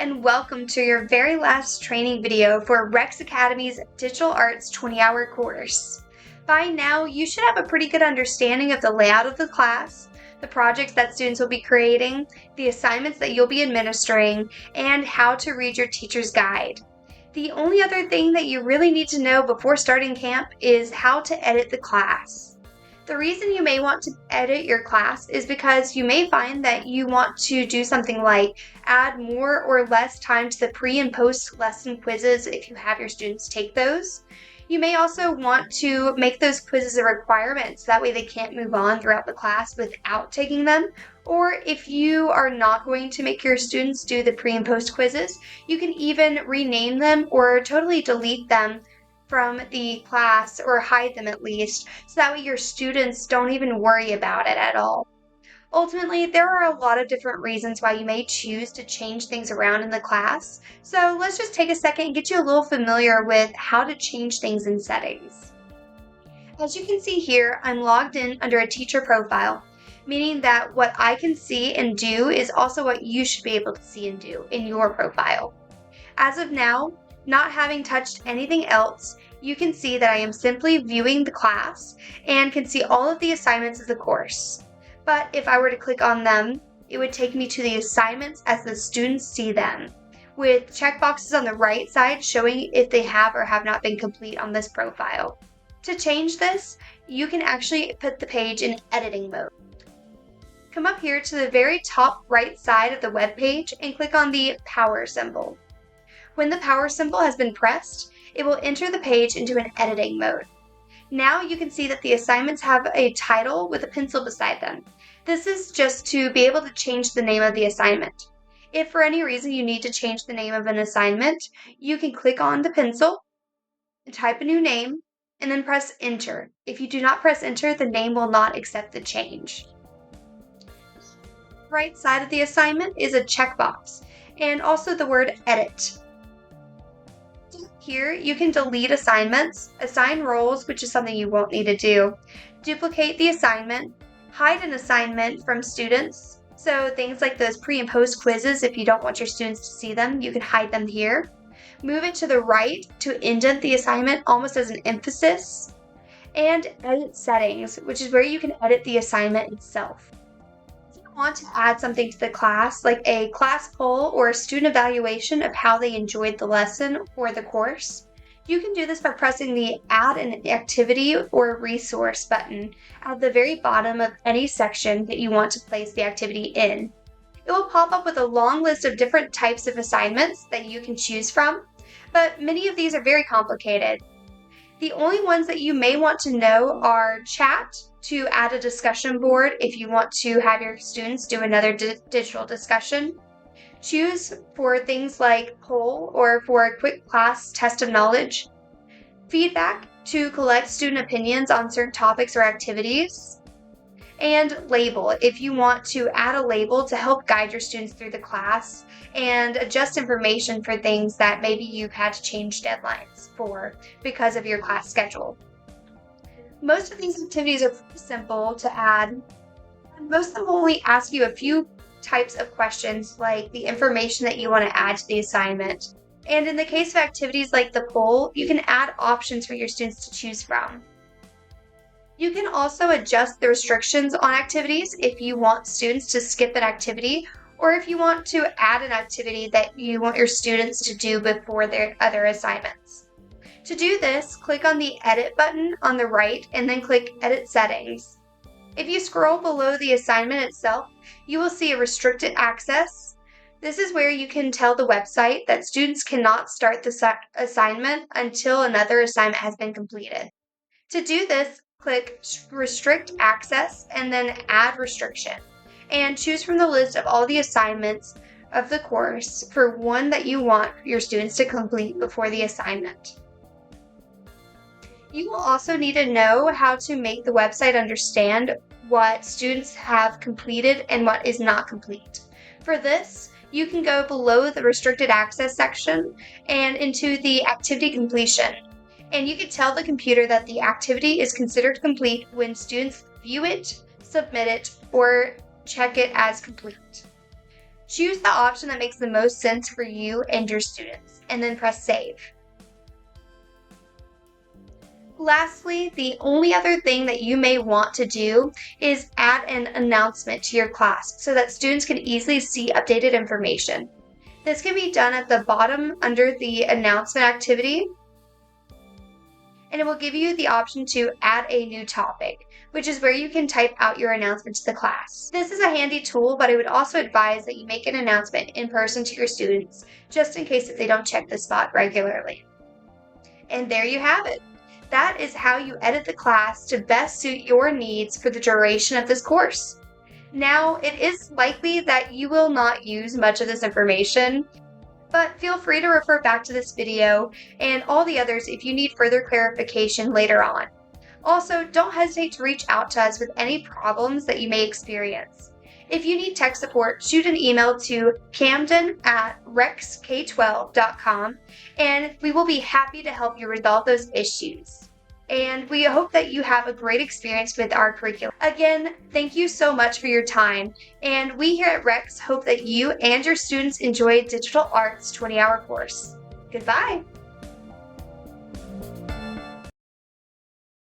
and welcome to your very last training video for Rex Academy's Digital Arts 20-hour course. By now, you should have a pretty good understanding of the layout of the class, the projects that students will be creating, the assignments that you'll be administering, and how to read your teacher's guide. The only other thing that you really need to know before starting camp is how to edit the class. The reason you may want to edit your class is because you may find that you want to do something like add more or less time to the pre and post lesson quizzes if you have your students take those. You may also want to make those quizzes a requirement so that way they can't move on throughout the class without taking them. Or if you are not going to make your students do the pre and post quizzes, you can even rename them or totally delete them from the class, or hide them at least, so that way your students don't even worry about it at all. Ultimately, there are a lot of different reasons why you may choose to change things around in the class, so let's just take a second and get you a little familiar with how to change things in settings. As you can see here, I'm logged in under a teacher profile, meaning that what I can see and do is also what you should be able to see and do in your profile. As of now, not having touched anything else, you can see that I am simply viewing the class and can see all of the assignments of the course. But if I were to click on them, it would take me to the assignments as the students see them, with checkboxes on the right side showing if they have or have not been complete on this profile. To change this, you can actually put the page in editing mode. Come up here to the very top right side of the web page and click on the power symbol. When the power symbol has been pressed, it will enter the page into an editing mode. Now you can see that the assignments have a title with a pencil beside them. This is just to be able to change the name of the assignment. If for any reason you need to change the name of an assignment, you can click on the pencil, type a new name, and then press enter. If you do not press enter, the name will not accept the change. Right side of the assignment is a checkbox and also the word edit. Here, you can delete assignments, assign roles, which is something you won't need to do, duplicate the assignment, hide an assignment from students. So things like those pre and post quizzes, if you don't want your students to see them, you can hide them here. Move it to the right to indent the assignment almost as an emphasis. And edit settings, which is where you can edit the assignment itself. Want to add something to the class, like a class poll or a student evaluation of how they enjoyed the lesson or the course, you can do this by pressing the Add an Activity or Resource button at the very bottom of any section that you want to place the activity in. It will pop up with a long list of different types of assignments that you can choose from, but many of these are very complicated. The only ones that you may want to know are chat, to add a discussion board if you want to have your students do another digital discussion. Choose for things like poll or for a quick class test of knowledge. Feedback to collect student opinions on certain topics or activities. And label if you want to add a label to help guide your students through the class and adjust information for things that maybe you've had to change deadlines for because of your class schedule. Most of these activities are pretty simple to add. Most of them only ask you a few types of questions like the information that you want to add to the assignment. And in the case of activities like the poll, you can add options for your students to choose from. You can also adjust the restrictions on activities if you want students to skip an activity or if you want to add an activity that you want your students to do before their other assignments. To do this, click on the Edit button on the right and then click Edit Settings. If you scroll below the assignment itself, you will see a Restricted Access. This is where you can tell the website that students cannot start the assignment until another assignment has been completed. To do this, click Restrict Access and then Add Restriction, and choose from the list of all the assignments of the course for one that you want your students to complete before the assignment. You will also need to know how to make the website understand what students have completed and what is not complete. For this, you can go below the Restricted Access section and into the Activity Completion. And you can tell the computer that the activity is considered complete when students view it, submit it, or check it as complete. Choose the option that makes the most sense for you and your students, and then press save. Lastly, the only other thing that you may want to do is add an announcement to your class so that students can easily see updated information. This can be done at the bottom under the announcement activity, and it will give you the option to add a new topic, which is where you can type out your announcement to the class. This is a handy tool, but I would also advise that you make an announcement in person to your students, just in case if they don't check the spot regularly. And there you have it. That is how you edit the class to best suit your needs for the duration of this course. Now, it is likely that you will not use much of this information, but feel free to refer back to this video and all the others if you need further clarification later on. Also, don't hesitate to reach out to us with any problems that you may experience. If you need tech support, shoot an email to camden@rexk12.com and we will be happy to help you resolve those issues. And we hope that you have a great experience with our curriculum. Again, thank you so much for your time, and we here at Rex hope that you and your students enjoy Digital Arts 20-hour course. Goodbye!